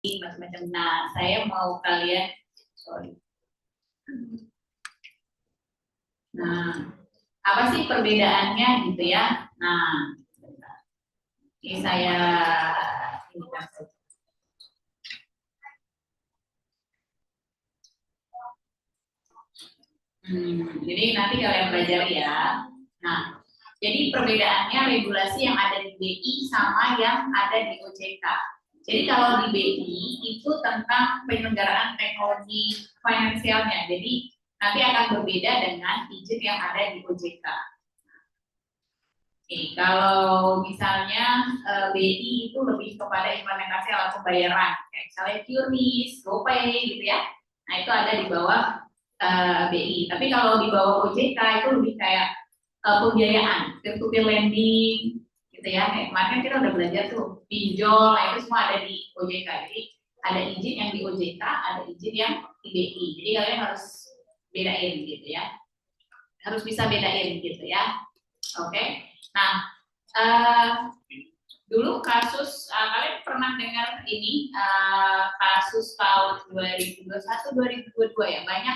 macam-macam. Nah, saya mau kalian, sorry. Nah, apa sih perbedaannya gitu ya? Nah, ini saya ini kasih. Jadi nanti kalian pelajari ya. Nah, jadi perbedaannya regulasi yang ada di BI sama yang ada di OJK. Jadi kalau di BI itu tentang penyelenggaraan teknologi finansialnya. Jadi nanti akan berbeda dengan izin yang ada di OJK. Oke, kalau misalnya BI itu lebih kepada implementasi alat pembayaran, kayak misalnya QRIS, GoPay gitu ya. Nah itu ada di bawah BI. Tapi kalau di bawah OJK itu lebih kayak pembiayaan, peer-to-peer lending, gitu ya. Kayak kemarin kan kita udah belajar tuh pinjol, nah itu semua ada di OJK. Jadi ada izin yang di OJK, ada izin yang di BI. Jadi kalian harus bedain gitu ya. Harus bisa bedain gitu ya. Oke. Nah, dulu kasus kalian pernah dengar ini kasus tahun 2021-2022 ya, banyak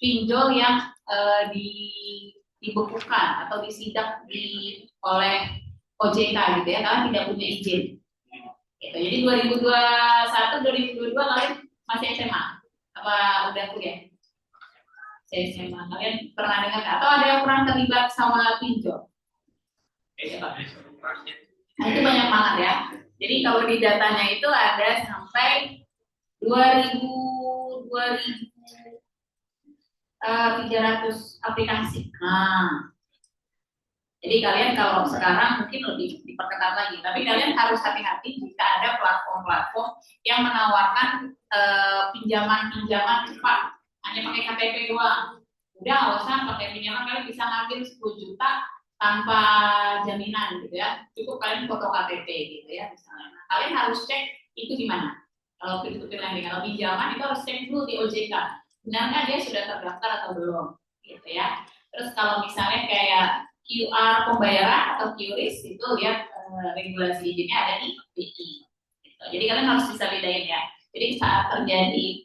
pinjol yang dibekukan atau disidak oleh OJK gitu ya, karena tidak punya izin. Gitu. Jadi 2021-2022 kalian masih SMA apa udah kuliah? SMA. Kalian pernah dengar atau ada yang pernah terlibat sama pinjol? Nah, itu banyak banget ya. Jadi kalau di datanya itu ada sampai 300 aplikasi. Nah, jadi kalian kalau sekarang mungkin lebih diperketat lagi, tapi kalian harus hati-hati jika ada platform-platform yang menawarkan pinjaman-pinjaman cepat, hanya pakai KTP doang. Udah nggak usah pakai pinjaman, kalian bisa ngambil 10 juta tanpa jaminan gitu ya, cukup kalian foto KTP gitu ya misalnya. Nah, kalian harus cek itu di mana. Kalau peer-to-peer lending, kalau pinjaman itu harus cek dulu di OJK, benarkah dia sudah terdaftar atau belum gitu ya. Terus kalau misalnya kayak QR pembayaran atau QRIS itu lihat regulasi izinnya ada di BI. Gitu. Jadi kalian harus bisa bedain ya. Jadi saat terjadi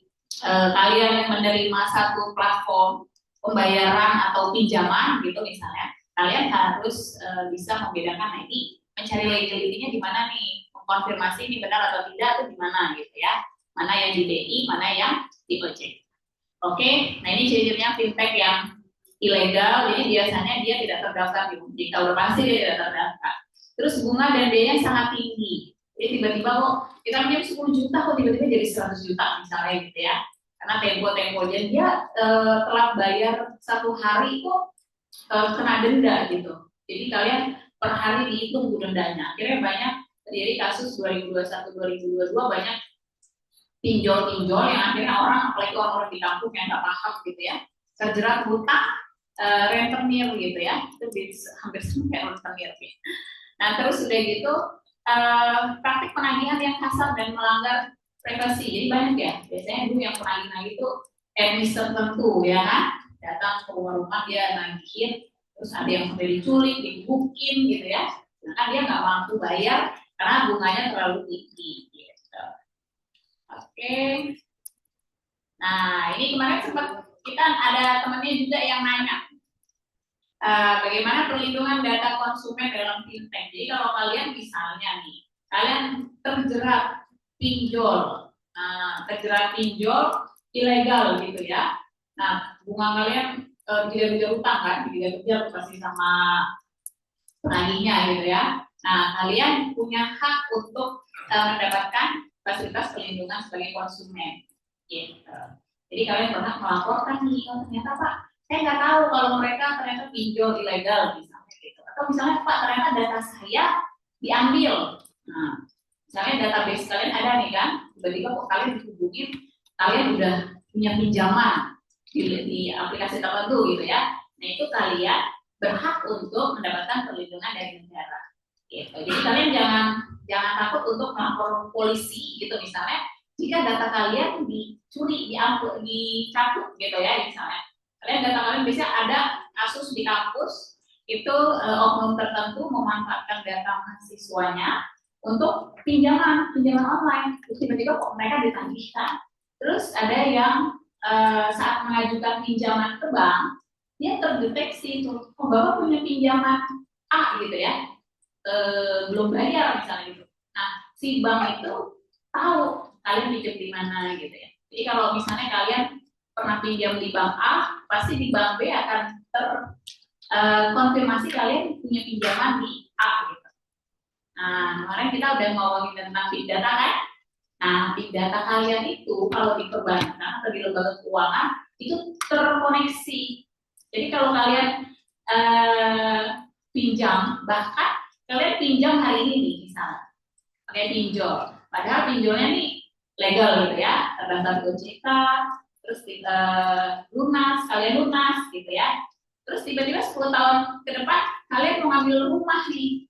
kalian menerima satu platform pembayaran atau pinjaman gitu misalnya, kalian harus bisa membedakan. Nah ini mencari legalitinya di mana nih, mengkonfirmasi ini benar atau tidak itu di mana gitu ya, mana yang di BI, mana yang di OJK. Oke, nah ini ciri-cirinya fintech yang ilegal, jadi biasanya dia tidak terdaftar di OJK, udah pasti dia tidak terdaftar. Terus bunga dan biayanya sangat tinggi, jadi tiba-tiba kok kita punya 10 juta kok tiba-tiba jadi 100 juta misalnya gitu ya, karena tempo-tempo jadi dia telat bayar satu hari kok kena denda gitu. Jadi kalian per hari dihitung dendanya. Akhirnya banyak terjadi kasus 2021-2022 banyak pinjol-pinjol yang akhirnya orang, apalagi orang-orang di kampung yang nggak paham gitu ya, terjerat hutang rentenir gitu ya, itu hampir sama kayak rentenir gitu. Nah terus udah gitu praktik penagihan yang kasar dan melanggar privasi. Jadi banyak ya, biasanya dulu yang penagih itu etnis tertentu ya kan, datang ke rumah-rumah dia nagihin, terus ada yang sampai diculik, dibukin gitu ya, karena dia nggak mampu bayar karena bunganya terlalu tinggi. Gitu. Oke. Nah ini kemarin sempat kita ada temannya juga yang nanya bagaimana perlindungan data konsumen dalam fintech. Jadi kalau kalian misalnya nih, kalian terjerat pinjol, terjerat pinjol ilegal gitu ya. Nah, bunga kalian dikejar-kejar utang kan, dikejar-kejar pasti sama penagihnya gitu ya. Nah, kalian punya hak untuk mendapatkan fasilitas perlindungan sebagai konsumen. Gitu. Jadi kalian berhak melaporkan nih, oh ternyata Pak, saya nggak tahu kalau mereka ternyata pinjol ilegal misalnya gitu. Atau misalnya Pak, ternyata data saya diambil. Nah, misalnya database kalian ada nih kan, tiba-tiba kok kalian dihubungin, kalian udah punya pinjaman di aplikasi tertentu gitu ya. Nah itu kalian berhak untuk mendapatkan perlindungan dari negara. Gitu. Jadi kalian jangan takut untuk melapor polisi gitu misalnya jika data kalian dicuri, dicabut gitu ya misalnya. Kalian data kalian bisa ada kasus di kampus itu oknum tertentu memanfaatkan data mahasiswanya untuk pinjaman online. Terus tiba-tiba kok mereka ditagihkan. Terus ada yang saat mengajukan pinjaman ke bank, dia terdeteksi tuh, oh bapak punya pinjaman A gitu ya, belum bayar misalnya gitu. Nah, si bank itu tahu kalian pinjam di mana gitu ya. Jadi kalau misalnya kalian pernah pinjam di bank A, pasti di bank B akan konfirmasi kalian punya pinjaman di A gitu. Nah, kemarin kita udah ngomongin tentang big data kan? Nah, big data kalian itu kalau di perbankan atau di lembaga keuangan itu terkoneksi. Jadi kalau kalian pinjam, bahkan kalian pinjam hari ini nih misalnya, pakai pinjol. Padahal pinjolnya nih legal gitu ya, terdaftar OJK, terus lunas, kalian lunas gitu ya. Terus tiba-tiba 10 tahun ke depan kalian mau ngambil rumah nih,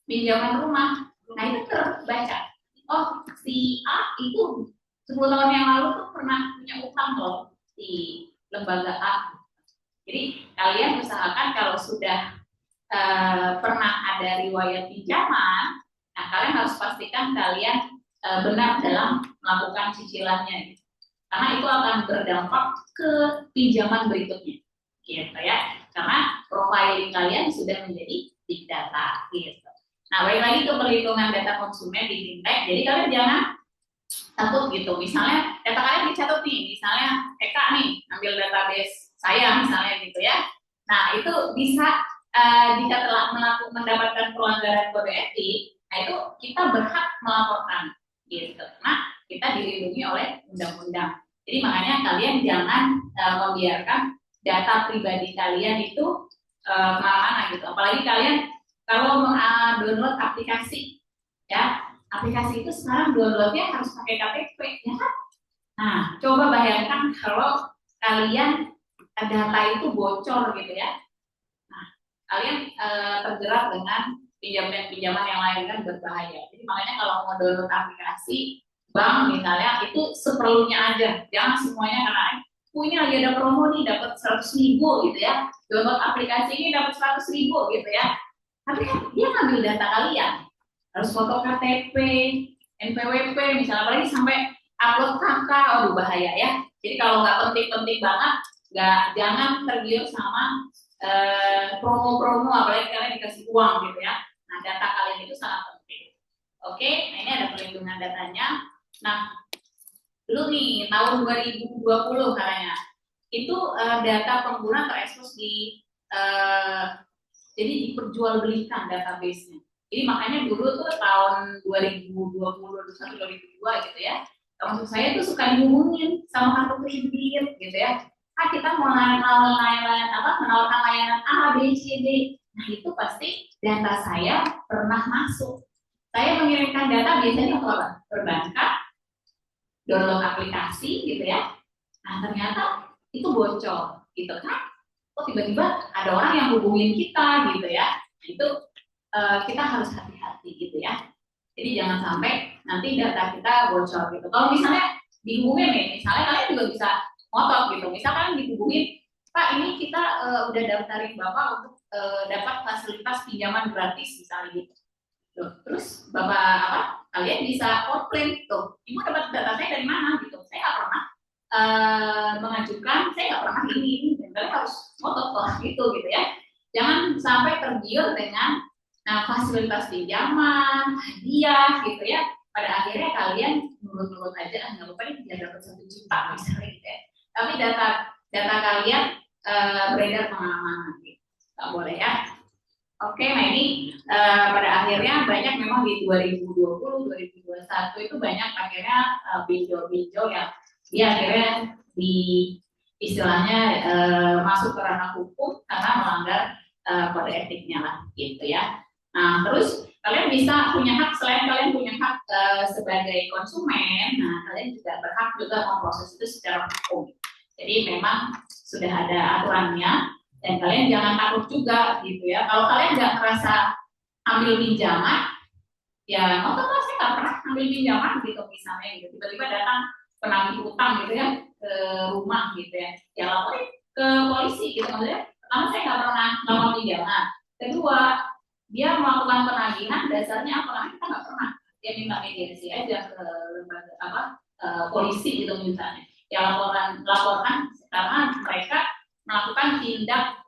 pinjaman rumah. Nah itu terbaca. Oh si A itu 10 tahun yang lalu tuh pernah punya utang loh di lembaga A. Jadi kalian usahakan kalau sudah pernah ada riwayat pinjaman, nah kalian harus pastikan kalian benar dalam melakukan cicilannya, karena itu akan berdampak ke pinjaman berikutnya, gitu ya. Karena profiling kalian sudah menjadi big data, gitu. Nah, balik lagi ke perhitungan data konsumen di fintech. Jadi kalian jangan takut gitu. Misalnya data kalian dicatat nih, misalnya Eka nih ambil database saya misalnya gitu ya. Nah itu bisa jika telah mendapatkan pelanggaran kode etik, nah itu kita berhak melaporkan gitu. Nah kita dilindungi oleh undang-undang. Jadi makanya kalian jangan membiarkan data pribadi kalian itu kemana-mana gitu. Apalagi kalian kalau download aplikasi, ya aplikasi itu sekarang downloadnya harus pakai KTP, ya kan? Nah coba bayangkan kalau kalian data itu bocor gitu ya. Nah, kalian terjerat dengan pinjaman-pinjaman yang lain kan berbahaya. Jadi makanya kalau mau download aplikasi bank misalnya itu seperlunya aja, jangan semuanya, karena punya lagi ada promo nih dapat 100.000 gitu ya. Download aplikasi ini dapat 100.000 gitu ya. Tapi kan dia ngambil data kalian, harus foto KTP, NPWP misalnya, apalagi sampai upload KK, aduh bahaya ya. Jadi kalau nggak penting-penting banget, jangan tergiur sama promo-promo, apalagi kalian dikasih uang gitu ya. Nah data kalian itu sangat penting. Oke, nah ini ada perlindungan datanya. Nah dulu nih tahun 2020 katanya itu data pengguna terekspos di jadi diperjualbelikan database-nya. Jadi makanya dulu tuh tahun 2020, 2021, 2022 gitu ya. Maksud saya tuh suka dihubungin sama kartu kredit gitu ya. Ah kita mau menawarkan layanan A, B, C, D. Nah itu pasti data saya pernah masuk. Saya mengirimkan data biasanya ke apa? Perbankan, download aplikasi gitu ya. Nah ternyata itu bocor gitu kan. Oh tiba-tiba ada orang yang hubungin kita gitu ya. Nah, itu kita harus hati-hati gitu ya. Jadi jangan sampai nanti data kita bocor gitu. Kalau misalnya dihubungin nih, misalnya kalian juga bisa ngotot gitu. Misalkan dihubungin, Pak ini kita udah daftarin Bapak untuk dapat fasilitas pinjaman gratis misalnya gitu. Terus Bapak apa? Kalian bisa komplain tuh. Ibu dapat data saya dari mana gitu? Saya nggak pernah mengajukan, saya nggak pernah ini. Dan kalian harus ngotot gitu ya. Jangan sampai tergiur dengan fasilitas pinjaman, hadiah gitu ya. Pada akhirnya kalian nurut-nurut aja, nggak apa-apa nih tidak dapat 1 juta misalnya gitu ya. Tapi data kalian beredar kemana-mana gitu. Nggak boleh ya. Oke, nah ini pada akhirnya banyak memang di 2020, 2021 itu banyak akhirnya pinjol-pinjol yang dia akhirnya di istilahnya masuk ke ranah hukum karena melanggar kode etiknya lah gitu ya. Nah terus kalian bisa punya hak, selain kalian punya hak sebagai konsumen, nah kalian juga berhak juga memproses itu secara hukum. Jadi memang sudah ada aturannya dan kalian jangan takut juga gitu ya. Kalau kalian nggak merasa ambil pinjaman, ya otomatis saya nggak pernah ambil pinjaman gitu misalnya gitu. Tiba-tiba datang penagih utang gitu ya ke rumah gitu ya laporin ke polisi gitu maksudnya. Pertama saya nggak pernah melakukan pinjaman. Kedua dia melakukan penagihan, dasarnya apa? Karena kita nggak pernah. Dia minta mediasi aja ke lembaga polisi gitu misalnya. Ya laporan karena mereka melakukan tindak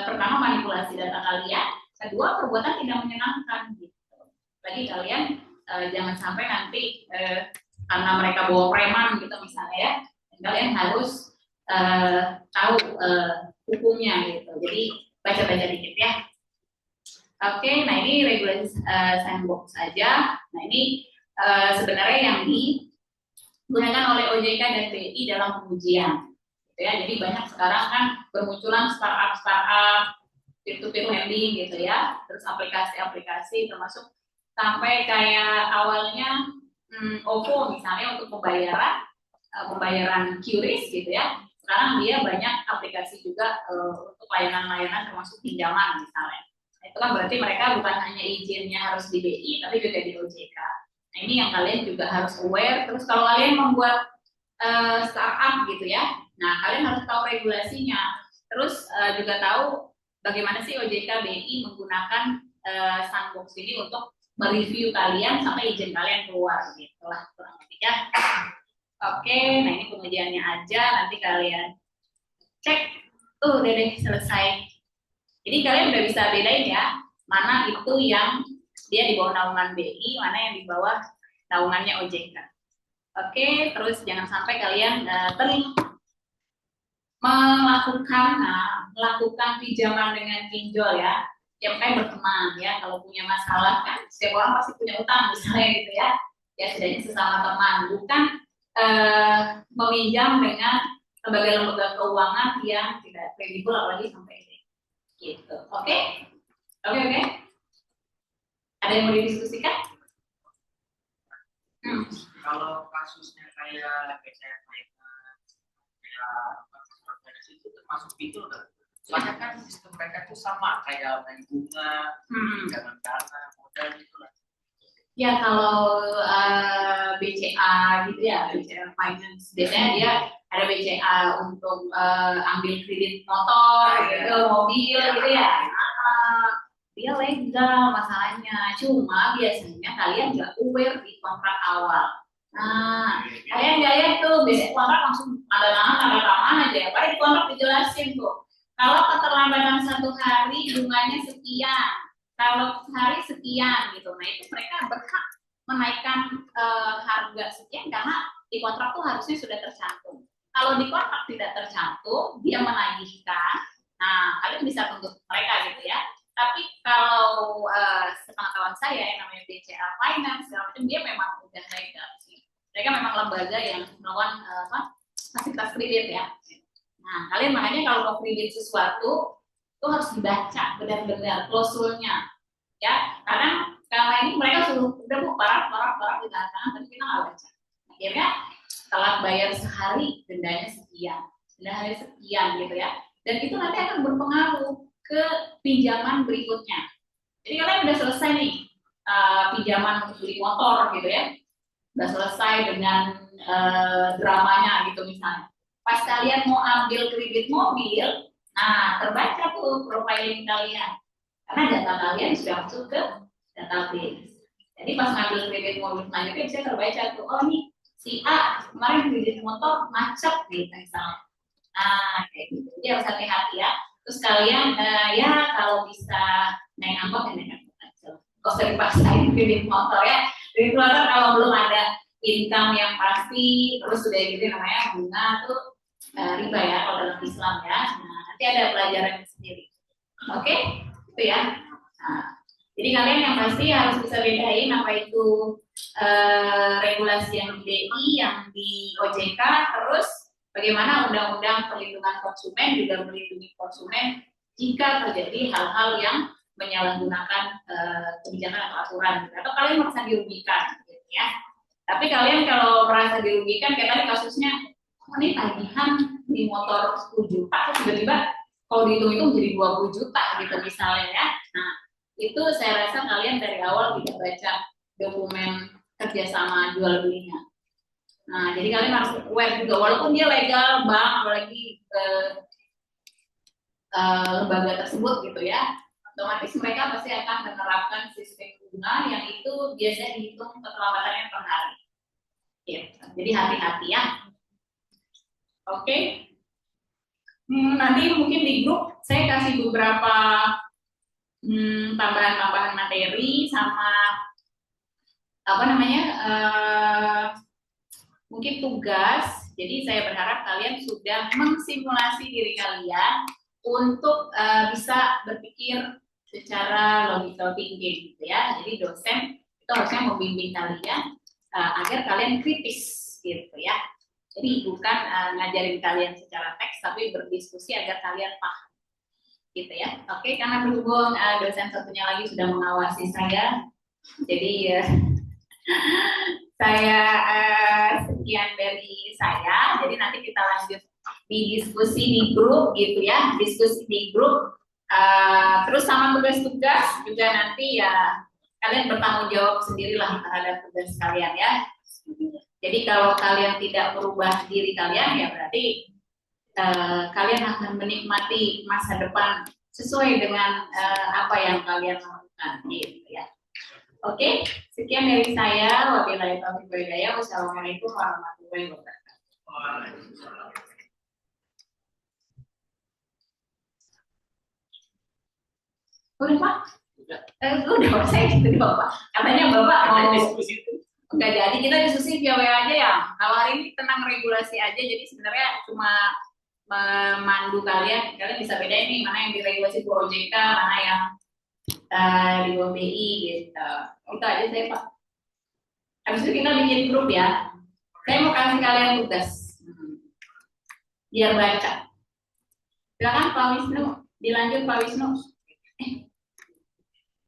pertama manipulasi data kalian, kedua perbuatan tidak menyenangkan gitu. Bagi kalian jangan sampai nanti karena mereka bawa preman gitu misalnya ya, kalian harus tahu hukumnya gitu. Jadi baca-baca dikit ya. Oke, nah ini regulasi sandbox saja. Nah ini sebenarnya yang digunakan oleh OJK dan BI dalam pengujian. Gitu ya. Jadi banyak sekarang kan bermunculan startup peer-to-peer lending gitu ya. Terus aplikasi-aplikasi termasuk sampai kayak awalnya OVO misalnya untuk pembayaran QRIS gitu ya. Sekarang dia banyak aplikasi juga untuk layanan-layanan termasuk pinjaman misalnya. Nah, itu kan berarti mereka bukan hanya izinnya harus di BI tapi juga di OJK. Nah ini yang kalian juga harus aware. Terus kalau kalian membuat startup gitu ya, nah kalian harus tahu regulasinya. Terus juga tahu bagaimana sih OJK BI menggunakan sandbox ini untuk mereview kalian sampai izin kalian keluar gitu lah kurang lebih ya. Oke, nah ini pengujiannya aja, nanti kalian cek. Tuh, udah deh selesai. Jadi kalian udah bisa bedain ya, mana itu yang dia di bawah naungan BI, mana yang di bawah naungannya OJK. Oke, terus jangan sampai kalian melakukan pinjaman dengan pinjol ya. Ya makanya berteman ya, kalau punya masalah kan setiap orang pasti punya utang misalnya gitu ya. Ya setidaknya sesama teman, bukan meminjam dengan lembaga-lembaga keuangan yang tidak kredibel apalagi sampai ini. Gitu. Oke? Oke. Ada yang mau didiskusikan? Kalau kasusnya kayak BCA kayak organisasi itu termasuk itu kan? Soalnya kan sistem mereka itu sama kayak main bunga, pinjaman dana, modal gitu lah. Ya kalau BCA gitu ya, BCA Finance, biasanya dia ada BCA untuk ambil kredit motor, gitu, mobil gitu ya. Dia legal masalahnya, cuma biasanya kalian nggak aware di kontrak awal. Nah, kalian nggak lihat tuh, biasanya kontrak langsung tanda tangan aja. Padahal di kontrak dijelasin tuh, kalau keterlambatan 1 hari bunganya sekian. Kalau sehari sekian gitu, nah itu mereka berhak menaikkan harga sekian karena di kontrak tuh harusnya sudah tercantum. Kalau di kontrak tidak tercantum, dia menagihkan. Nah, kalian bisa tuntut mereka gitu ya. Tapi kalau sepengetahuan saya yang namanya BCA Finance, dia memang udah legal sih. Mereka memang lembaga yang melakukan fasilitas kredit ya. Nah, kalian makanya kalau mau kredit sesuatu itu harus dibaca benar-benar klausulnya ya, karena ini mereka suruh udah bu parah di tangan tapi kita nggak baca. Akhirnya telat bayar sehari dendanya sekian, denda hari sekian gitu ya, dan itu nanti akan berpengaruh ke pinjaman berikutnya. Jadi kalian udah selesai nih pinjaman untuk beli motor gitu ya, udah selesai dengan dramanya gitu misalnya. Pas kalian mau ambil kredit mobil, nah terbaca tuh profiling kalian, karena data kalian sudah masuk ke database. Jadi pas ngambil kredit mobil selanjutnya bisa terbaca tuh, oh nih si A kemarin kredit motor macet gitu misalnya. Nah kayak gitu, jadi harus hati-hati ya. Terus kalian ya kalau bisa naik angkot ya naik angkot aja. Gak usah dipaksain kredit motor ya. Kredit motor kalau belum ada income yang pasti, terus sudah gitu namanya bunga tuh riba ya kalau dalam Islam ya. Nah nanti ada pelajaran sendiri. Oke, itu ya. Nah, jadi kalian yang pasti harus bisa bedain apa itu regulasi yang di BI, yang di OJK, terus bagaimana undang-undang perlindungan konsumen juga melindungi konsumen jika terjadi hal-hal yang menyalahgunakan kebijakan atau aturan, atau kalian merasa dirugikan, gitu ya. Tapi kalian kalau merasa dirugikan, kayak tadi kasusnya, oh ini tagihan di motor 10 juta, terus tiba-tiba kalau dihitung-hitung jadi 20 juta gitu misalnya ya. Nah, itu saya rasa kalian dari awal tidak baca dokumen kerjasama jual belinya. Nah, jadi kalian harus aware juga, walaupun dia legal bank, apalagi lembaga tersebut gitu ya, otomatis mereka pasti akan menerapkan sistem bunga yang itu biasanya dihitung keterlambatannya per hari. Gitu. Jadi hati-hati ya. Oke. Nanti mungkin di grup saya kasih beberapa tambahan-tambahan materi sama apa namanya mungkin tugas. Jadi saya berharap kalian sudah mengsimulasi diri kalian untuk bisa berpikir secara logical thinking gitu ya. Jadi dosen itu harusnya membimbing kalian agar kalian kritis gitu ya. Jadi bukan ngajarin kalian secara teks tapi berdiskusi agar kalian paham gitu ya. Oke, karena berhubung dosen satunya lagi sudah mengawasi saya, jadi saya sekian dari saya. Jadi nanti kita lanjut di diskusi di grup gitu ya, diskusi di grup. Terus sama tugas-tugas juga nanti ya kalian bertanggung jawab sendirilah terhadap tugas kalian ya. Jadi kalau kalian tidak merubah diri kalian ya berarti kalian akan menikmati masa depan sesuai dengan apa yang kalian lakukan gitu ya. Oke, sekian dari saya. Wabillahi taufiq wal hidayah. Wassalamualaikum warahmatullahi wabarakatuh. Udah Pak? Udah Pak, saya gitu Bapak. Katanya Bapak mau diskusi itu. Enggak jadi, kita diskusi via WA aja ya. Kalau hari ini tentang regulasi aja, jadi sebenarnya cuma memandu kalian bisa bedain nih mana yang diregulasi Bu OJK, mana yang di BI gitu. Itu aja saya Pak. Habis itu kita bikin grup ya. Saya mau kasih kalian tugas. Biar baca. Silakan Pak Wisnu, dilanjut Pak Wisnu.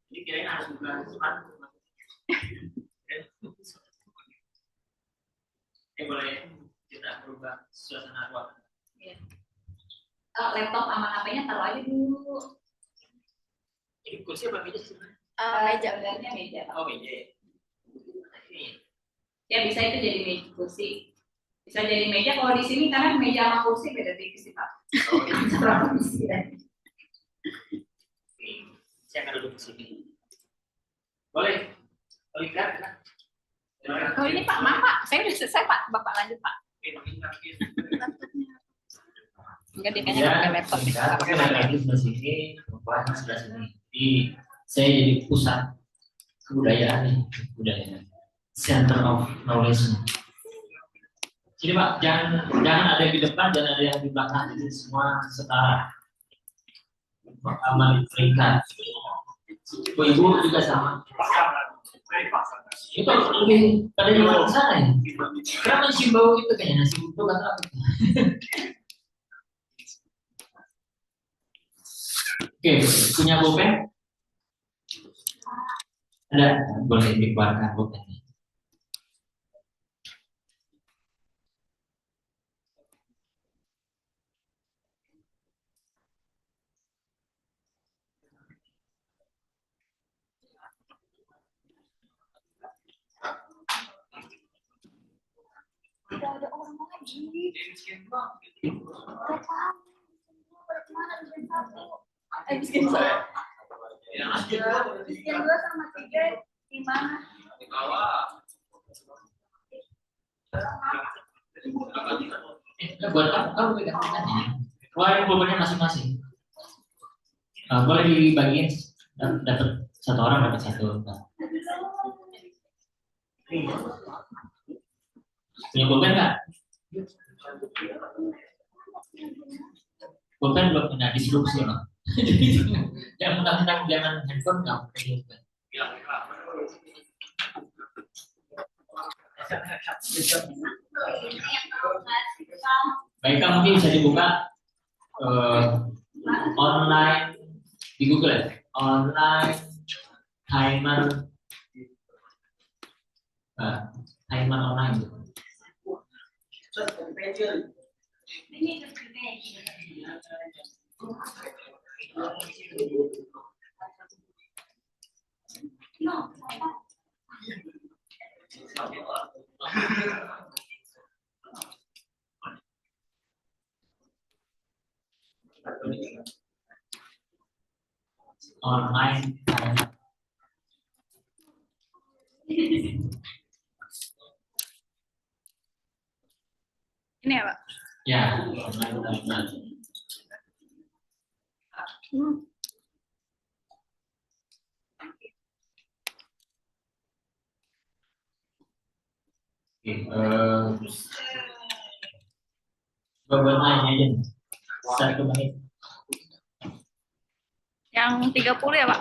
Jadi kirain harus buka sesuatu. Boleh kita berubah suasana ruangan. Ya. Laptop sama HP-nya taruh aja dulu. Ini kursi apa meja sih? Meja, sebenarnya meja. Oh meja. Ya bisa itu jadi meja kursi. Bisa jadi meja. Kalau di sini karena meja sama kursi beda tipis sih Pak. Oh iya. Kursi ya. Saya akan duduk di sini. Boleh. Boleh kan? Oh ini Pak, maaf Pak, saya udah selesai Pak, Bapak lanjut Pak. Enggak dia kayaknya pakai laptop. Tapi lagi di sini, Bapak sudah sini. Jadi saya jadi pusat kebudayaan nih, budaya, center of knowledge. Jadi Pak, jangan ada yang di depan dan ada yang di belakang, jadi semua setara. Aman peringkat. Ibu juga sama. Itu lebih pada zaman sana ya. Kenapa nasi bau itu kayaknya nasi uduk atau apa? Oke, punya pulpen? Ada, boleh dikeluarkan pulpennya. Tidak ada orang lagi. Miskin dua. Miskin dua sama tiga di mana? Di bawah. Buat kamu pegang tangannya. Keluarin pulpennya masing-masing. Boleh dibagiin, dapat satu orang dapat satu. Punya pulpen nggak? Pulpen belum kena disrupsi loh. Jadi jangan mentang-mentang jangan handphone nggak pakai pulpen. Baik, kamu mungkin bisa dibuka online di Google ya, online timer timer online gitu. online. Ini ya, Pak? Ya, online. Coba nanya aja. 1 menit. Yang 30 ya, Pak?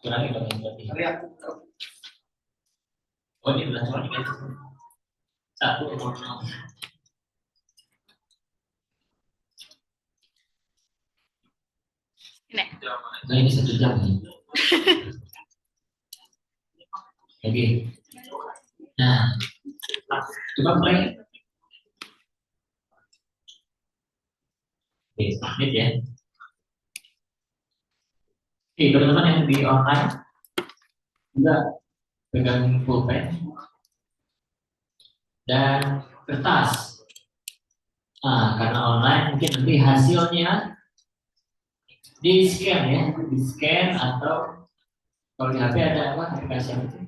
Kurangi berarti. Oh, ini udah cuma 1. Ini. Nah, ini 1 jam nih. Oke. Nah, coba play. Oke, submit ya. Oke, teman-teman yang di online juga pegang pulpen dan kertas. Nah, karena online mungkin nanti hasilnya di scan ya, di scan atau kalau di HP ada apa aplikasi itu?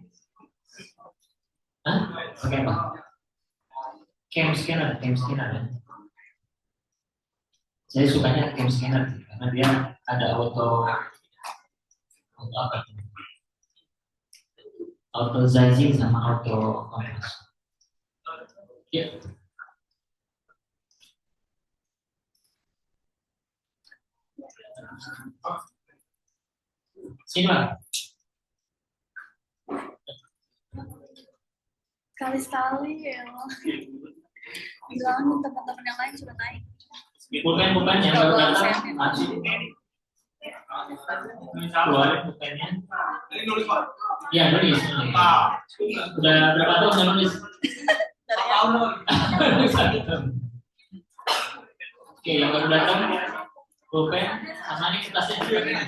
Hah? Pakai apa? Cam scanner ada. Saya sukanya cam scanner karena dia ada auto apa? Auto zazing sama auto kompres. Ya. Sini Pak. Sekali-sekali ya. Bilangin teman-teman yang lain sudah naik. Pulpen yang baru datang masuk. Keluarin pulpennya. Iya nulis. Udah berapa tahun saya nulis? Oke, yang baru datang pulpen sama ini kertasnya juga.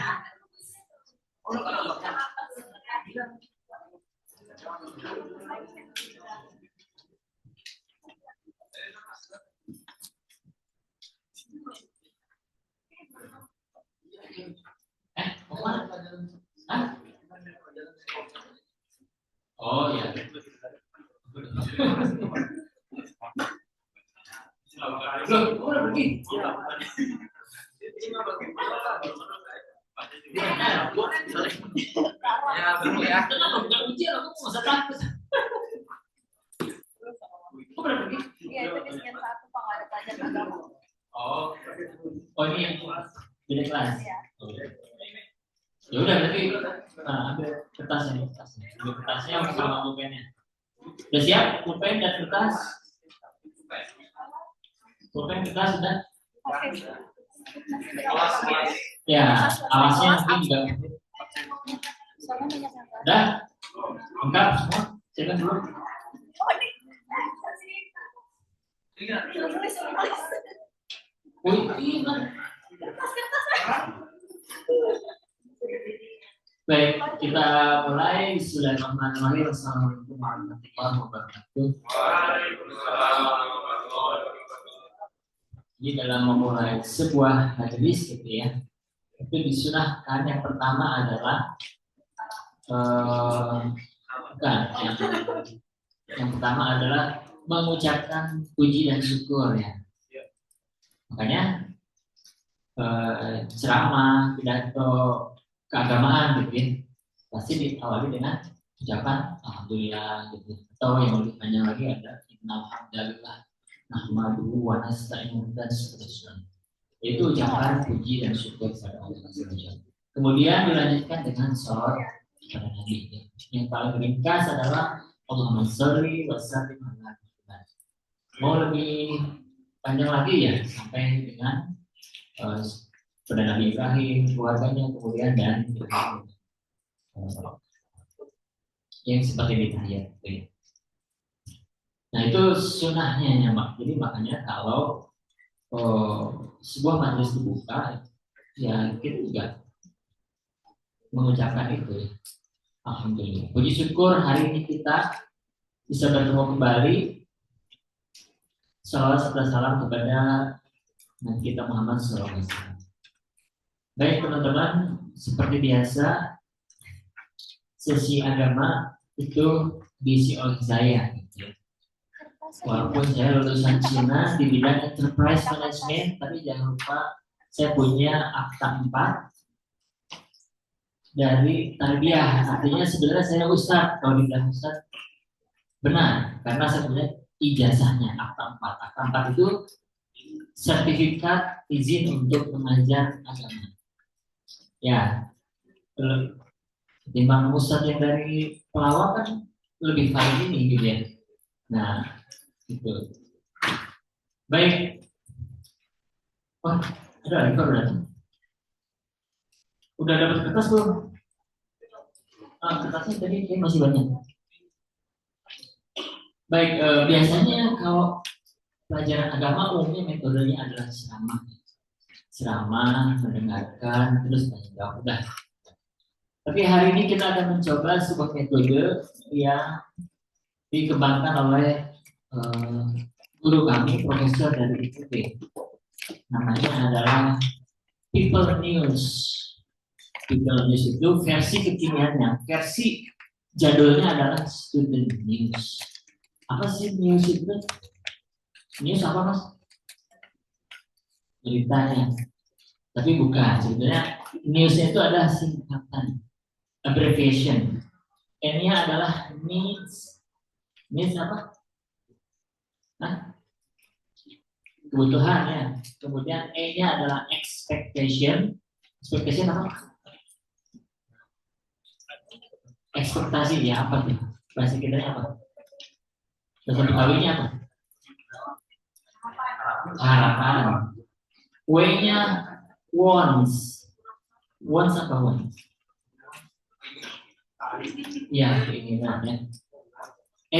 Hah? Oh ya. Loh, udah pergi. Ya, betul ya. Kenapa bukan ujian? Aku mau takut. Kok udah pergi? Iya, itu di scan 1, Pak, nggak ada pelajaran agama. Oh ini yang beda kelas. Ya udah berarti ambil kertasnya. Ambil kertasnya sama pulpennya. Udah siap pulpen dan kertas? Pulpen kertas sudah? Oke. Ya, alasnya mungkin juga. Soalnya banyak yang nggak ada. Udah? Lengkap semua? Silakan dulu. Oh, ini. Tulis. Wih, iya. Baik, kita mulai. Bismillahirrahmanirrahim. Assalamualaikum warahmatullahi wabarakatuh. Jadi dalam memulai sebuah majelis gitu ya, itu disunahkan yang pertama adalah yang pertama adalah mengucapkan puji dan syukur ya. Makanya ceramah, pidato keagamaan gitu ya, pasti diawali dengan ucapan alhamdulillah gitu. Atau yang lebih panjang lagi ada alhamdulillah, nahmaduhu wa nasta'inuhu dan seterusnya. Itu ucapan puji dan syukur kepada Allah SWT. Kemudian dilanjutkan dengan sholawat kepada Nabi. Yang paling ringkas adalah Allahumma sholli wa sallim ala Muhammad. Mau lebih panjang lagi ya sampai dengan pada Nabi Ibrahim, keluarganya, kemudian dan yang seperti di tahiyat. Nah itu sunahnya ya Mak. Jadi makanya kalau sebuah majelis dibuka, ya kita juga mengucapkan itu ya. Alhamdulillah. Puji syukur hari ini kita bisa bertemu kembali. Salawat serta salam kepada Nabi kita Muhammad SAW. Baik teman-teman, seperti biasa sesi agama itu diisi oleh saya. Walaupun saya lulusan Cina di bidang enterprise management, tapi jangan lupa saya punya akta 4 dari tarbiyah. Artinya sebenarnya saya ustadz. Kalau dibilang ustadz benar, karena saya punya ijazahnya akta 4. Akta 4 itu sertifikat izin untuk mengajar agama. Ya, ketimbang ustadz yang dari pelawak kan lebih valid ini gitu ya. Nah, itu. Baik. Wah, ada rekor udah dapat kertas belum? Kertasnya tadi kayaknya masih banyak. Baik, biasanya kalau pelajaran agama umumnya metodenya adalah ceramah, mendengarkan, terus tanya jawab. Udah. Tapi hari ini kita akan mencoba sebuah metode yang dikembangkan oleh guru kami, profesor dari IPB. Namanya adalah People News. People News itu versi kekiniannya, versi jadulnya adalah Student News. Apa sih news itu? News apa mas? Beritanya. Tapi bukan, sebenarnya newsnya itu adalah singkatan, abbreviation. N-nya adalah needs. Needs apa? Kebutuhan ya. Kemudian E-nya adalah expectation. Expectation apa? Ekspektasi ya, apa tuh? Bahasa kita apa? Bahasa Betawinya apa? Harapan. W-nya wants. Wants apa wants? Ya, keinginan ya.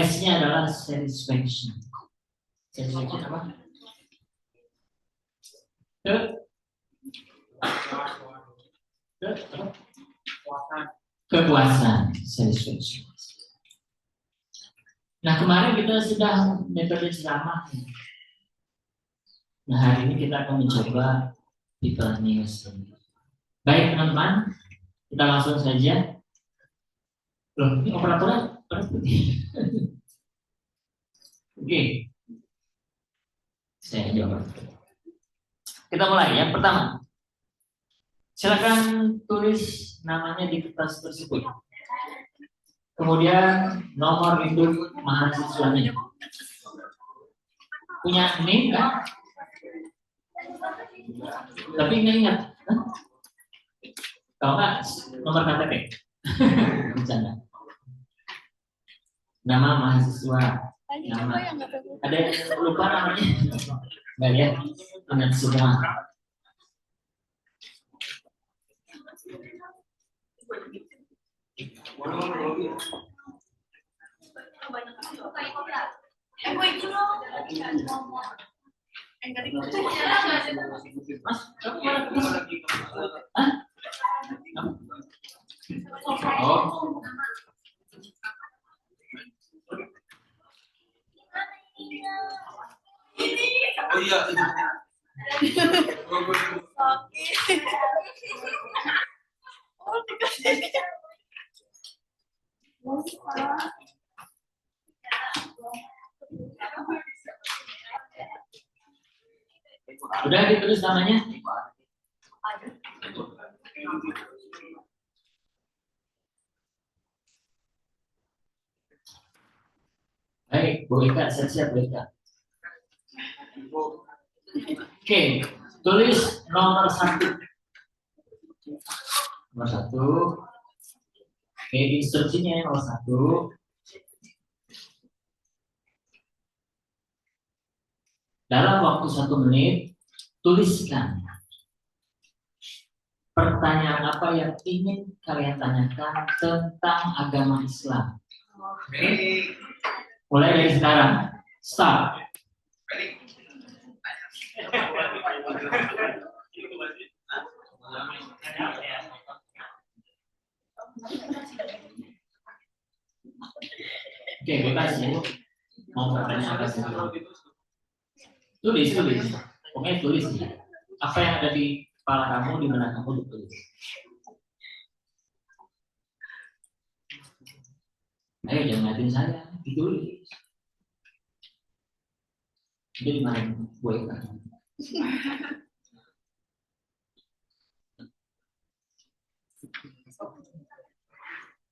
S-nya adalah satisfaction. Satisfaction apa? Kepuasan, satisfaction. Nah, kemarin kita sudah metode ceramah. Nah, hari ini kita akan mencoba People News. Baik, teman-teman, kita langsung saja. Loh, ini operatornya putih. Oke. Saya jawab. Kita mulai. Yang pertama, silakan tulis namanya di kertas tersebut. Kemudian nomor induk mahasiswanya. Punya NIM kan? Tapi ingat, kalau nggak nomor KTP. Bercanda. Nama mahasiswa. Nama. Ada yang lupa namanya? Nggak ya? Ingat semua. Mas, kamu oh. Oh iya. Udah ditulis namanya? Baik, Bu Eka, siap-siap Bu Eka. Oke, tulis nomor 1. Nomor 1. Oke, instruksinya nomor 1. Dalam waktu 1 menit, tuliskan pertanyaan apa yang ingin kalian tanyakan tentang agama Islam. Mulai dari sekarang. Start. Oke, bebas ya. Mau bertanya apa sih? Tulis. Pokoknya tulis ya. Apa yang ada di kepala kamu, di benak kamu ditulis. Ayo jangan ngatin saya, ditulis. Jadi mana gue kan?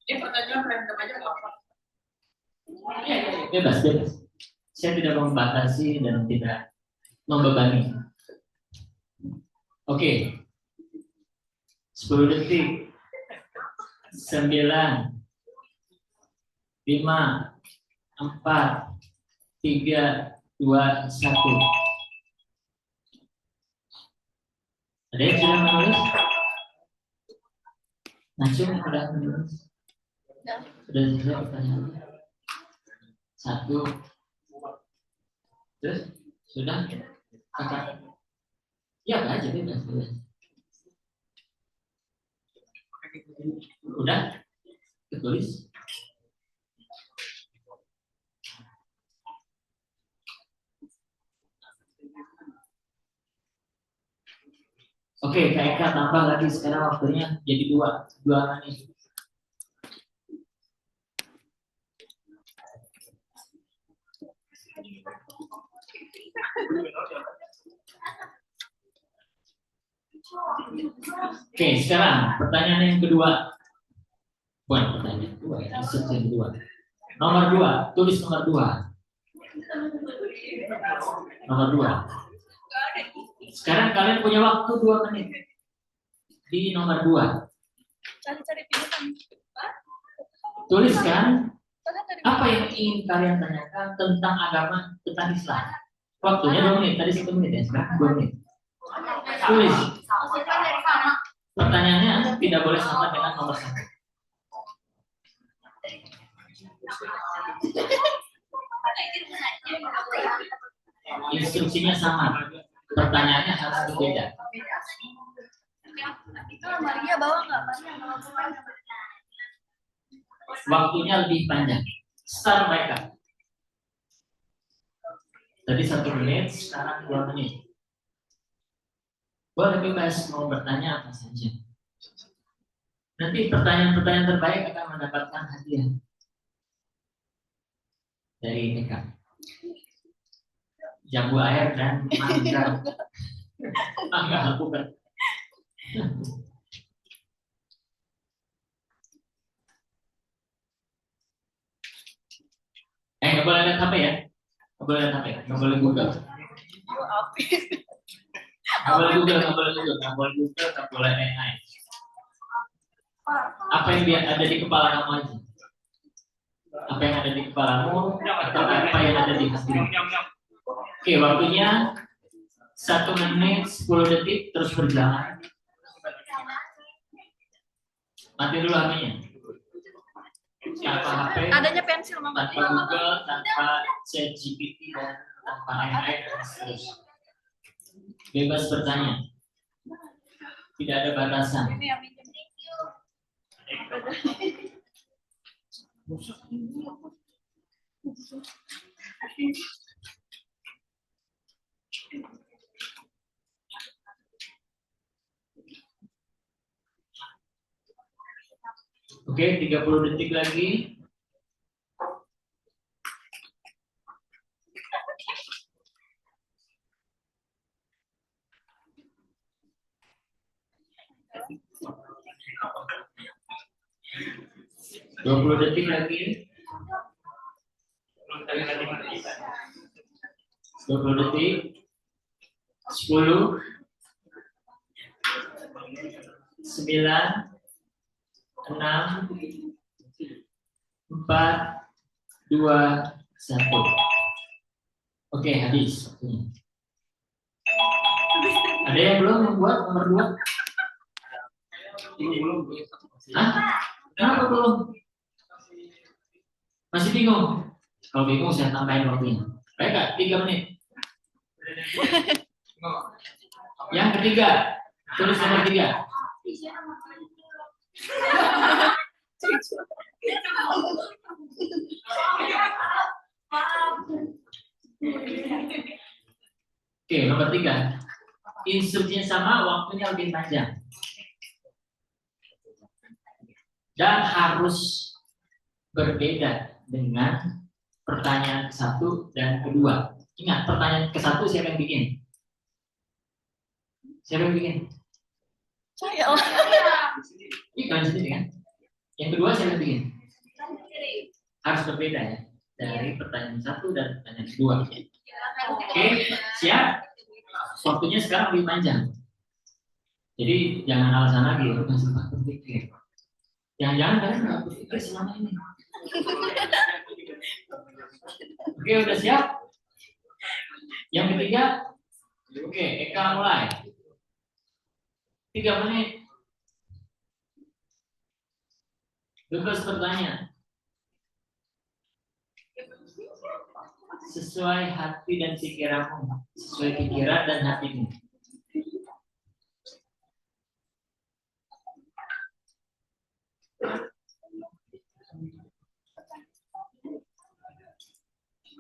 Ini pertanyaan random aja nggak apa? Bebas. Saya tidak membatasi dan tidak membebani. Oke. 10 detik. 9, 5, 4, 3, 2, 1. Ada yang sudah menulis? Najwa sudah menulis? Sudah selesai pertanyaannya? 1. Terus? Sudah? Kakak? Ya, aja bebas. Udah? Tulis? Oke, Kak Eka tambah lagi sekarang waktunya jadi 2 menit. Oke, sekarang pertanyaan yang kedua. Bukan pertanyaan kedua, ya, yang kedua. Nomor 2, tulis nomor 2. Nomor 2. Sekarang kalian punya waktu 2 menit. Di nomor 2. Cari-cari pilihan. Tuliskan apa yang ingin kalian tanyakan tentang agama, tentang Islam. Waktunya 2 menit, tadi 1 menit ya, sekarang 2 menit. Tulis. Pertanyaannya tidak boleh sama dengan nomor 1. Instruksinya sama. Pertanyaannya harus berbeda. Maria bawa nggak? Waktunya lebih panjang. Start mereka. Tadi 1 menit, sekarang 2 menit. Boleh bebas mau bertanya apa saja. Nanti pertanyaan-pertanyaan terbaik akan mendapatkan hadiah dari Eka. Jambu air dan mangga lakukan. Nggak boleh lihat HP ya? Nggak boleh lihat HP, nggak boleh Google. Nggak boleh Google, nggak boleh AI. Apa yang ada di kepala kamu aja? Apa yang ada di kepalamu atau apa yang ada di hatimu? Oke, waktunya 1 menit 10 detik terus berjalan. Mati dulu HP-nya. Tanpa HP, Adanya pensil mama. tanpa Google, tanpa ChatGPT dan tanpa AI dan seterusnya. Bebas bertanya. Tidak ada batasan. Ini yang minjem. Oke, 30 detik lagi. Dua 20 detik lagi. 20 detik. 10, 9, 6, 4, 2, 1. Oke, habis. Ada yang belum membuat nomor 2? Belum. Hah? Kenapa belum? Masih bingung? Kalau bingung saya tambahin waktunya. Baik Kak, 3 menit. Yang ketiga, tulis nomor 3. Oke, Oke, nomor 3. Instruksinya sama, waktunya lebih panjang. Dan harus berbeda dengan pertanyaan ke-1 dan ke-2. Ingat, pertanyaan ke-1 siapa yang bikin? Siapa yang bikin? Saya lah. Ini kalian sendiri kan? Yang kedua siapa yang bikin? Harus berbeda ya. Dari pertanyaan 1 dan pertanyaan kedua. Oke, siap? Waktunya sekarang lebih panjang. Jadi jangan alasan lagi, bukan sempat berpikir. Jangan-jangan kalian nggak berpikir selama ini. Oke, udah siap? Yang ketiga, oke, Eka mulai. 3 menit. Bebas bertanya. Sesuai hati dan pikiranmu. Sesuai pikiran dan hatimu.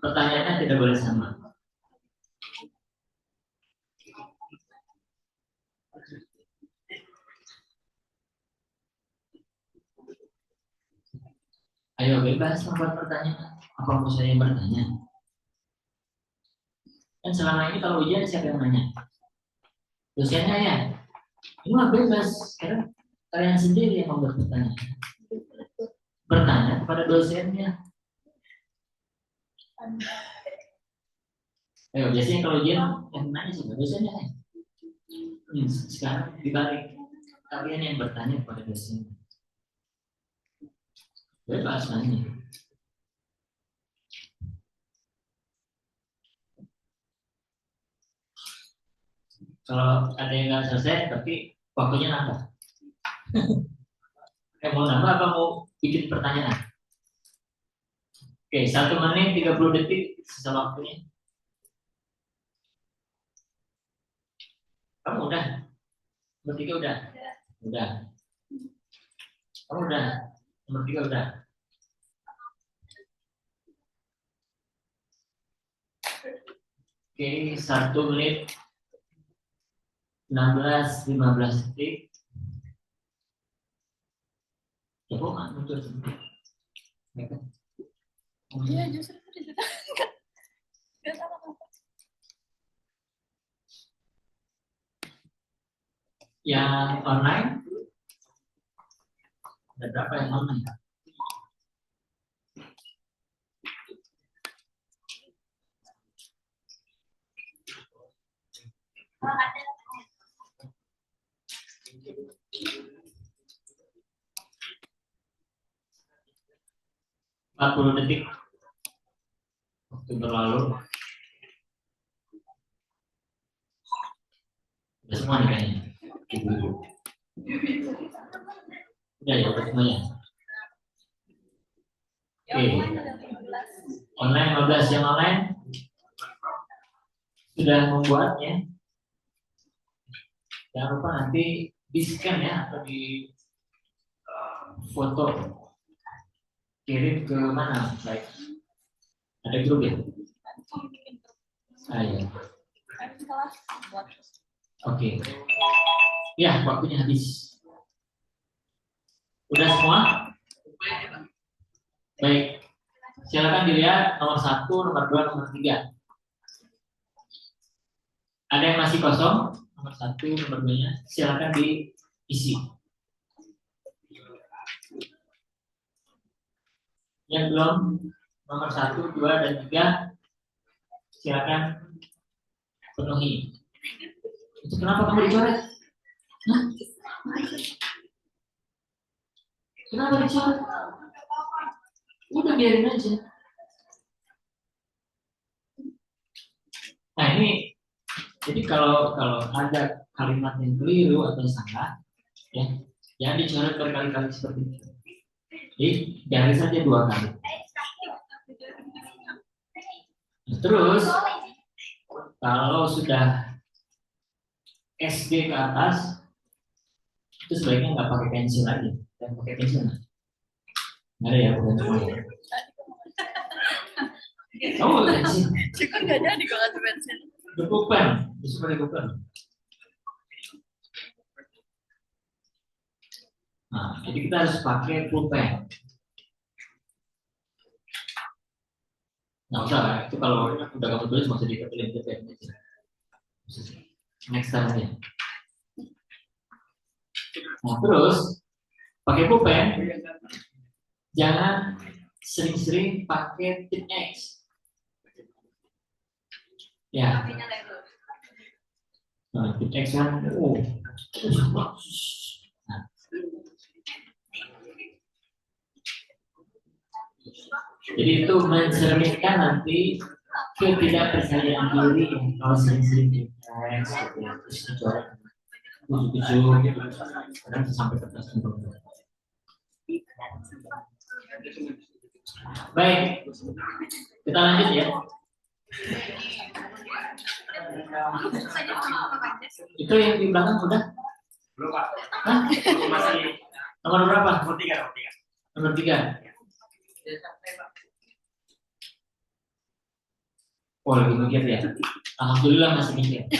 Pertanyaannya tidak boleh sama. Ayo bebas membuat pertanyaan. Apa mau saya yang bertanya? Kan selama ini kalau ujian siapa yang nanya? Dosennya ya. Ini mah bebas. Karena kalian sendiri yang membuat pertanyaan. Bertanya kepada dosennya. Ayo, biasanya kalau ujian yang nanya siapa? Dosennya ya. Sekarang dibalik. Kalian yang bertanya kepada dosennya. Bebas nanya. Kalau ada yang nggak selesai, tapi waktunya nambah. Mau nambah apa mau bikin pertanyaan? Oke, 1 menit 30 detik sisa waktunya. Kamu udah? Nomor 3 udah? Udah. Kamu udah? Nomor 3 udah? Oke, 1 menit 16-15 detik. Ya kok nggak muncul sebentar? Iya, justru di situ. Nggak salah apa. Yang online? Ada berapa yang online? Ada 40 detik. Waktu berlalu. Udah semua nih kayaknya. Ibu-ibu. Udah ya, udah semuanya. Oke. Online 15 yang online sudah membuatnya. Jangan lupa nanti di scan ya atau di foto kirim ke mana? Baik. Ada grup ya? Iya. Oke. Ya, waktunya habis. Udah semua? Baik. Silakan dilihat nomor 1, nomor 2, nomor 3. Ada yang masih kosong? Nomor 1, nomor 2-nya. Silakan diisi. Yang belum, nomor 1, 2, dan 3. Silakan penuhi. Itu kenapa kamu dicoret? Hah? Kenapa dicoret? Udah biarin aja. Nah ini, jadi kalau ada kalimat yang keliru atau salah, ya jangan dicoret berkali-kali seperti itu. Jadi cari saja 2 kali. Terus kalau sudah SD ke atas, itu sebaiknya nggak pakai pensil lagi, dan pakai pensil nggak? Nggak ada ya, bukan semua ya. Kamu pakai pensil? Syukur nggak jadi kalau nggak pensil. Berpupen. bisa pakai pulpen. Nah, jadi kita harus pakai pulpen. Nggak usah, itu kalau udah kamu tulis masih dikepilin pulpen. Next time ya. Nah, terus pakai pulpen, jangan sering-sering pakai tip X. Ya. Nah, tip X kan, nah. Jadi itu mencerminkan nanti ketidakpercayaan diri kalau sering-sering tip X, terus dicoret. Tujuh gitu, kadang sampai ke atas. Baik, kita lanjut ya. Itu yang di belakang udah? Belum Pak. Hah? Masih Nomor berapa? nomor 3. Nomor 3. Oh, lagi mikir ya. Alhamdulillah masih mikir.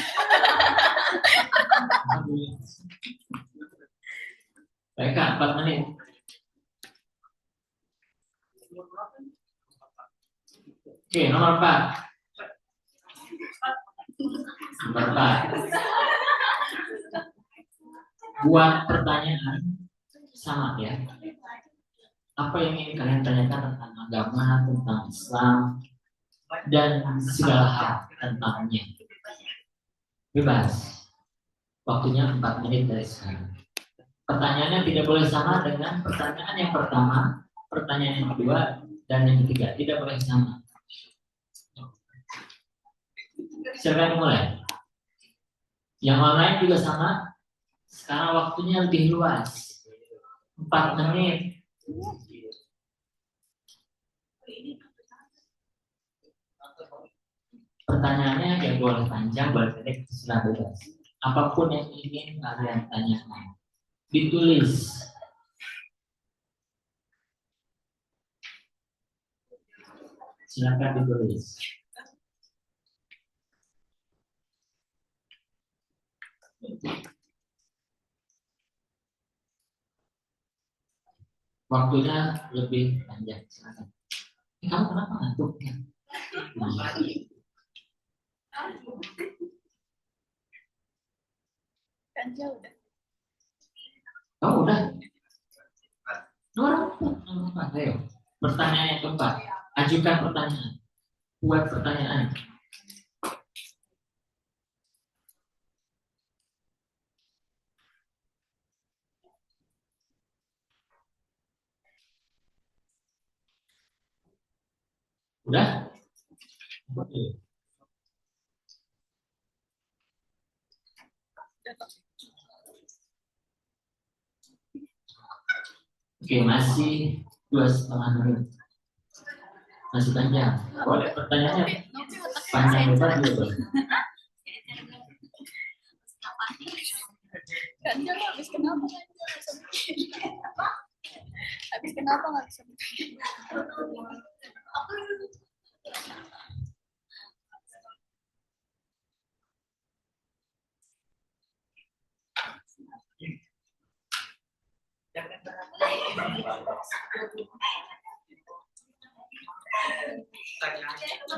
Baik Kak, 4 menit. Oke, nomor 4. Nomor 4. Buat pertanyaan sama ya. Apa yang ingin kalian tanyakan tentang agama, tentang Islam, dan segala hal tentangnya. Bebas. Waktunya 4 menit dari sekarang. Pertanyaannya tidak boleh sama dengan pertanyaan yang pertama, pertanyaan yang kedua, dan yang ketiga. Tidak boleh sama. Silakan mulai. Yang online juga sama. Sekarang waktunya lebih luas. 4 menit. Pertanyaannya yang boleh panjang, boleh pendek, terserah bebas. Apapun yang ingin kalian tanyakan, ditulis. Silakan ditulis. Waktunya lebih panjang. Silakan. Kamu kenapa ngantuk? Ganja udah. Oh udah. Nomor empat, ayo. Pertanyaan yang keempat. Ajukan pertanyaan. Buat pertanyaan. Udah? Oke, masih 2,5 menit. Masih panjang. Boleh pertanyaannya panjang lebar juga boleh. Ganja lo habis kenapa ganja? Habis kenapa nggak bisa?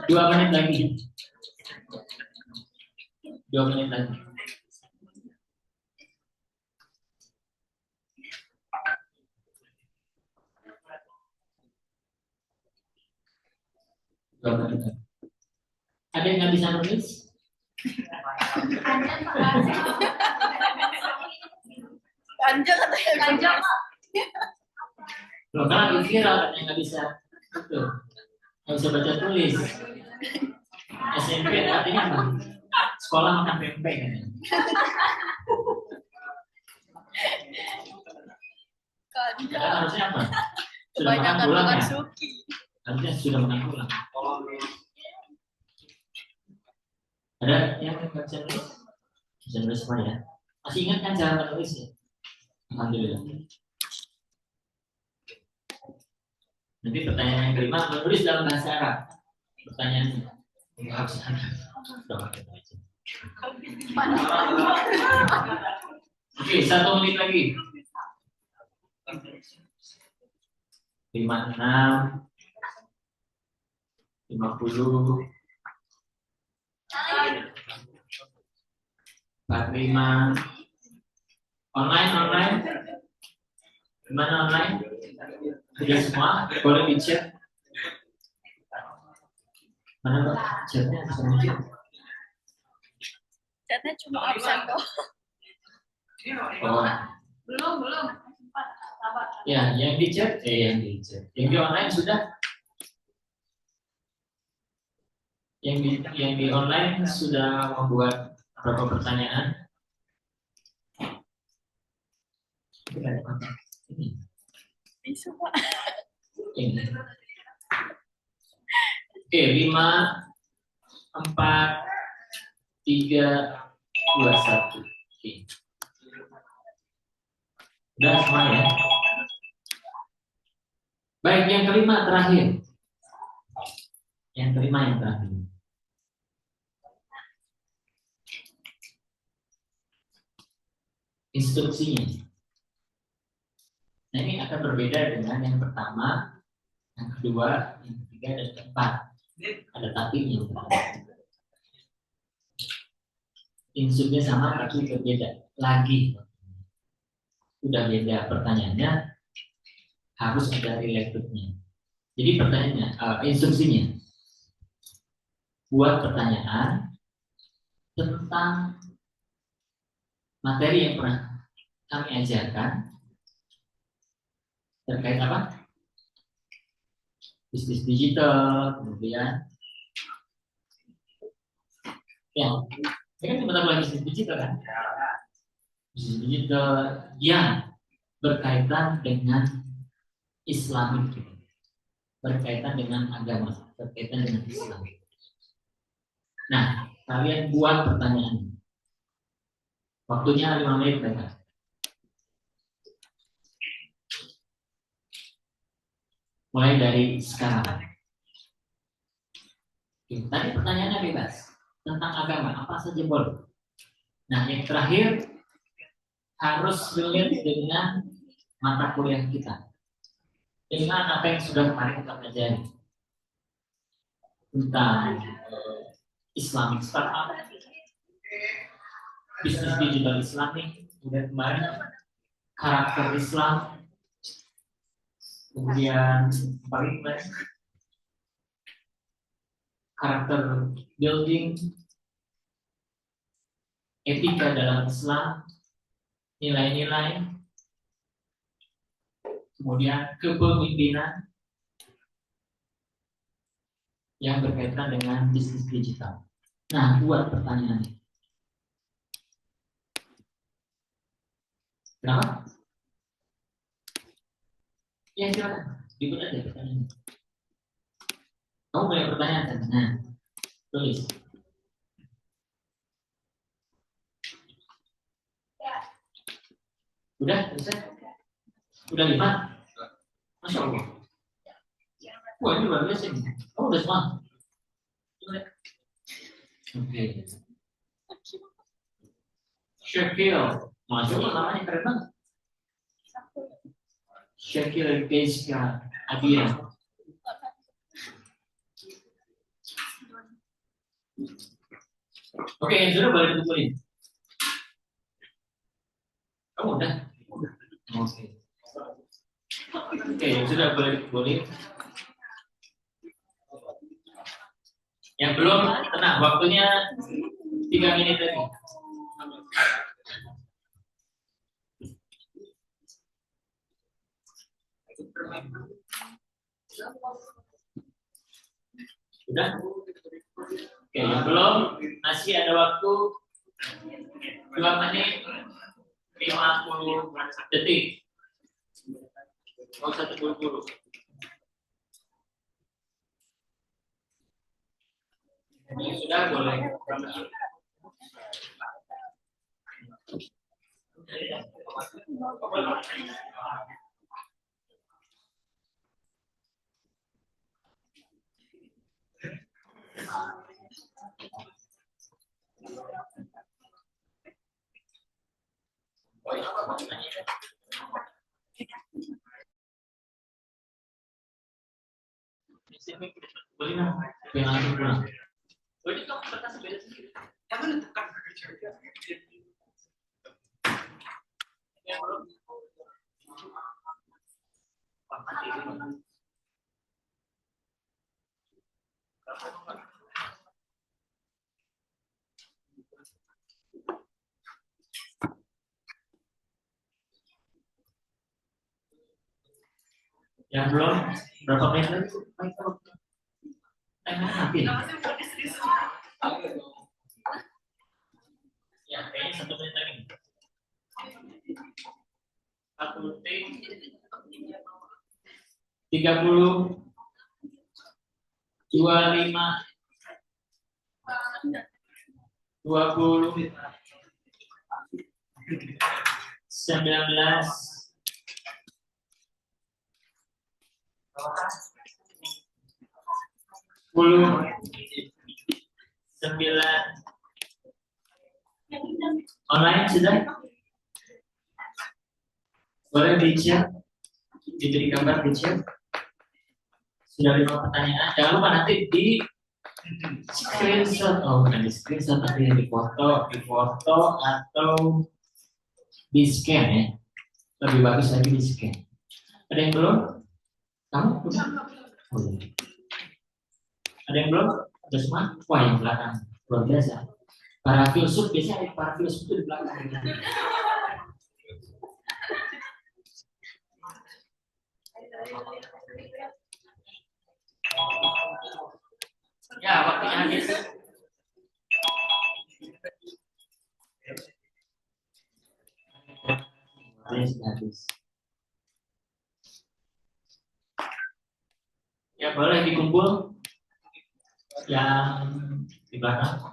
Dua menit lagi. 2 menit lagi. Ada yang nggak bisa nulis? Ganja katanya. Ganja Pak. Loh, kan lagi viral yang nggak bisa itu, nggak bisa baca tulis. SMP artinya apa? Sekolah makan pempek kan? Ganja. Kan harusnya apa? Sudah makan Kebanyakan pulang makan ya? suki. Harusnya sudah makan pulang. Ada yang nggak bisa nulis? Bisa nulis semua ya? Masih ingat kan cara menulis ya? Alhamdulillah. Nanti pertanyaan yang kelima, menulis dalam bahasa Arab. Pertanyaannya harus ada. Oke, 1 menit lagi. 56, 50, 45. Online. Gimana online? Sudah semua? Boleh di-chat. Mana chatnya bisa muncul? Chatnya cuma absen kok. Oh, Belum. Sabar. ya, yang di chat, yang di online sudah. Yang di online sudah membuat beberapa pertanyaan. Bisa Pak. Ini. Oke, 5, 4, 3, 2, 1. Oke. Udah semua ya. Baik, yang kelima terakhir. Yang terakhir. Instruksinya. Nah, ini akan berbeda dengan yang pertama, yang kedua, yang ketiga, dan keempat. Ada tapinya. Instruksinya sama tapi berbeda lagi. Udah beda pertanyaannya, harus ada related-nya. Jadi pertanyaannya, instruksinya, buat pertanyaan tentang materi yang pernah kami ajarkan terkait apa? Bisnis digital, kemudian ya, ini kan mata kuliah bisnis digital kan? Bisnis digital yang berkaitan dengan Islamik, berkaitan dengan agama, berkaitan dengan Islam. Nah, kalian buat pertanyaan. Waktunya 5 menit, mereka. Mulai dari sekarang. Oke, tadi pertanyaannya bebas tentang agama, apa saja boleh. Nah, yang terakhir harus relate dengan mata kuliah kita, dengan apa yang sudah kemarin kita pelajari tentang Islamic startup, bisnis digital Islamic, kemudian kemarin karakter Islam, kemudian paling karakter building, etika dalam Islam, nilai-nilai, kemudian kepemimpinan yang berkaitan dengan bisnis digital. Nah, buat pertanyaannya. Kenapa? Ya, silakan. Dibuat aja pertanyaannya. Kamu punya pertanyaan kan? Nah, tulis. Udah, selesai? Udah 5? Masya Allah. Wah, ini luar biasa ini. Oh, udah semua? Oke. Syakil. Masya Allah, namanya keren banget. Syakil Kezka Adia. Oke, yang sudah boleh kumpulin. Kamu udah? Oke. Oke, yang sudah boleh kumpulin. Yang belum, tenang, waktunya 3 menit lagi. Sudah? Oke, yang belum, masih ada waktu 2 menit 50 detik. Mau satu buru-buru. Ini sudah boleh. Boleh nggak? Oke, langsung pulang. Ini kamu kertas beda sendiri. Yang menentukan yang belum. Yang belum berapa menit lagi? Nanti. Ya, kayaknya 1 menit lagi. 1 detik. 30. 25. 20. 19. 10. 9. Online sudah? Boleh di-share? Diberi gambar di-share? Sudah 5 pertanyaan. Jangan lupa nanti di screenshot. Oh, bukan di screenshot, tapi di foto atau di scan ya. Lebih bagus lagi di scan. Ada yang belum? Kamu? Oh, iya. Ada yang belum? Ada semua? Wah, yang belakang. Luar biasa. Para filsuf, biasanya ada para filsuf itu di belakang. Ya, waktunya habis. Habis. Ya, boleh dikumpul yang di belakang.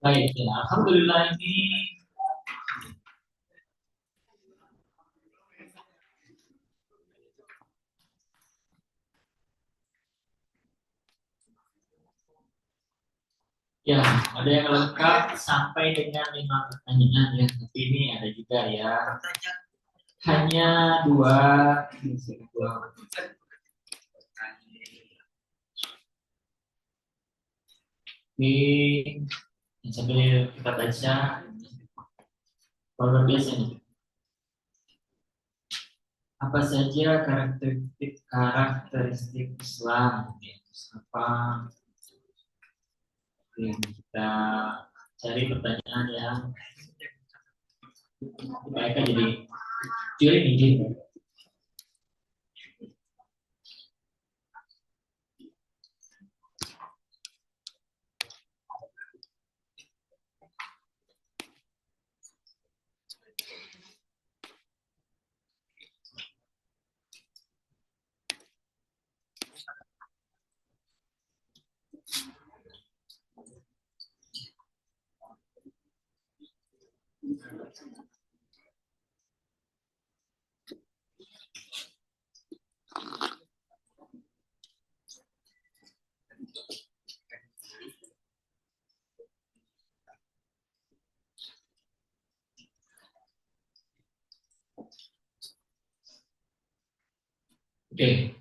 Baik, ya, alhamdulillah ini ya, ada yang lengkap sampai dengan 5 pertanyaan ya. Tapi ini ada juga ya. Hanya 2. Oke, sambil kita baca. Luar biasa nih. Apa saja karakteristik Islam? Apa? Oke, kita cari pertanyaan yang mereka jadi ciri. Oke.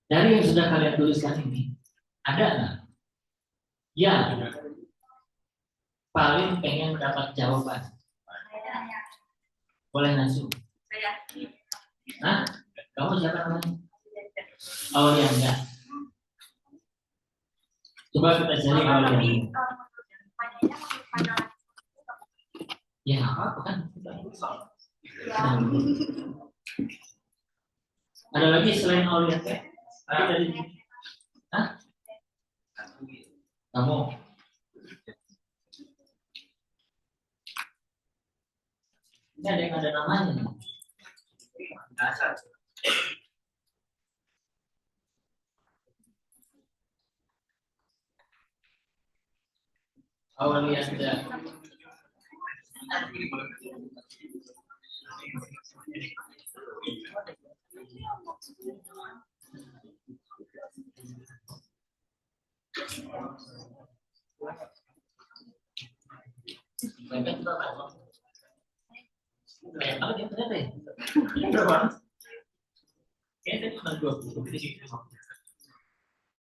Dari yang sudah kalian tuliskan ini, ada nggak? Ya, paling pengen mendapat jawaban. Boleh langsung. Hah? Kamu siapa namanya? Oh ya, enggak. Coba kita cari Aulia. Ya, apa kan? Ada lagi selain Aulia? Ada dari? Hah? Kamu? Ini ada yang ada namanya. Aulianda. Mereka juga banyak. Banyak banget ya ternyata ya. Berapa? Kayaknya cuma 20 di sini.